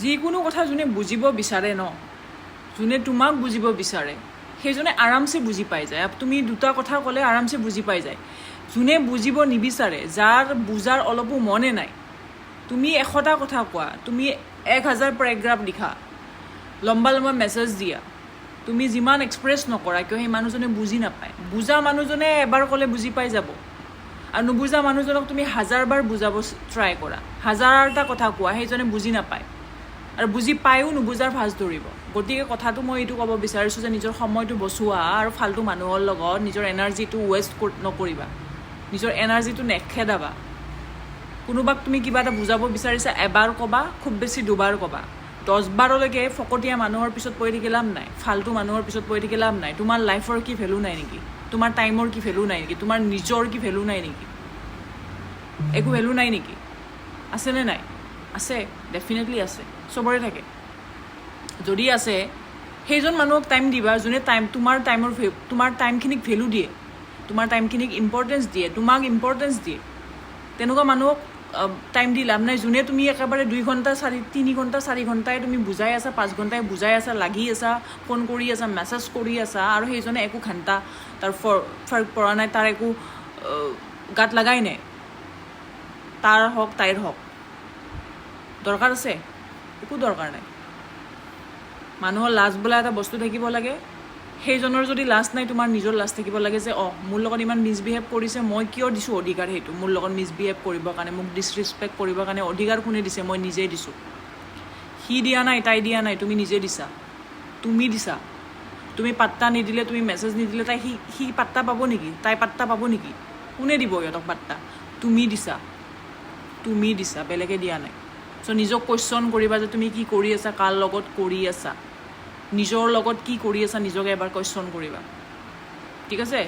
যিকোনো কথা যোনে বুজিব বিচাৰে ন, যোনে তোমাক বুজিব বিচাৰে সেইজনে আৰামছে বুজি পাই যায়। তুমি দুটা কথা ক'লে আৰামছে বুজি পাই যায়। যোনে বুজিব নিবিচাৰে, যাৰ বুজাৰ অলপো মনে নাই, তুমি 100টা কথা কোৱা, তুমি 1000 পেৰাগ্ৰাফ লিখা, লম্বা লম্বা মেছেজ দিয়া, তুমি যিমান এক্সপ্ৰেছ নকৰা কিয় সেই মানুহজনে বুজি নাপায়। বুজা মানুহজনে এবাৰ ক'লে বুজি পাই যাব, আৰু নুবুজা মানুহজনক তুমি 1000বাৰ বুজাব ট্ৰাই কৰা, 1000টা কথা কোৱা, সেইজনে বুজি নাপায়। আৰু বুজি পায়ো নুবুজাৰ ভাজ ধৰিব। গতিকে কথাটো মই এইটো ক'ব বিচাৰিছোঁ যে নিজৰ সময়টো বচোৱা আৰু ফাল্টু মানুহৰ লগত নিজৰ এনাৰ্জিটো ৱেষ্ট নকৰিবা, নিজৰ এনাৰ্জিটো নেখেদাবা। কোনোবাক তুমি কিবা এটা বুজাব বিচাৰিছা, এবাৰ ক'বা, খুব বেছি 2বাৰ ক'বা। 10বাৰলৈকে ফকতীয়া মানুহৰ পিছত পৰি থাকি লাভ নাই, ফাল্টু মানুহৰ পিছত পৰি থাকি লাভ নাই। তোমাৰ লাইফৰ কি ভেলু নাই নেকি? তোমাৰ টাইমৰ কি ভেলু নাই নেকি? তোমাৰ নিজৰ কি ভেলু নাই নেকি? একো ভেলু নাই নেকি? আছেনে নাই? আছে, ডেফিনেটলি আছে, চবৰে থাকে। যদি আছে সেইজন মানুহক টাইম দিবা, যোনে তোমাৰ টাইমখিনিক ভেলু দিয়ে, তোমাৰ টাইমখিনিক ইম্পৰ্টেঞ্চ দিয়ে, তোমাক ইম্পৰ্টেঞ্চ দিয়ে। তেনেকুৱা মানুহক টাইম দি লাভ নাই। যোনে তুমি একেবাৰে 2 ঘণ্টা 3 ঘণ্টা 4 ঘণ্টাই তুমি বুজাই আছা, 5 ঘণ্টাই বুজাই আছা, লাগি আছা, ফোন কৰি আছা, মেছেজ কৰি আছা, আৰু সেইজনে একো ঘণ্টা তাৰ ফাৰ্ক পৰা নাই, তাৰ একো গাত লগাই নাই, তাৰ হওক তাইৰ হওক। দৰকাৰ আছে? একো দৰকাৰ নাই। মানুহৰ লাজ বোলা এটা বস্তু থাকিব লাগে। সেইজনৰ যদি লাজ নাই, তোমাৰ নিজৰ লাজ থাকিব লাগে যে মোৰ লগত ইমান মিছবিহেভ কৰিছে, মই কিয় দিছোঁ অধিকাৰ? সেইটো মোৰ লগত মিছবিহেভ কৰিবৰ কাৰণে, মোক ডিছৰেচপেক্ট কৰিবৰ কাৰণে অধিকাৰ কোনে দিছে? মই নিজেই দিছোঁ। সি দিয়া নাই, তাই দিয়া নাই, তুমি নিজে দিছা। তুমি দিছা। তুমি পাত্তা নিদিলে, তুমি মেছেজ নিদিলে, সি পাত্তা পাব নেকি? তাই পাত্তা পাব নেকি? কোনে দিব সিহঁতক পাত্তা? তুমি দিছা, তুমি দিছা, বেলেগে দিয়া নাই। চ' নিজক কুৱেশ্যন কৰিবা যে তুমি কি কৰি আছা, কাৰ লগত কৰি আছা, নিজৰ লগত কি কৰি আছা, নিজকে এবাৰ কুৱেশ্যন কৰিবা। ঠিক আছে?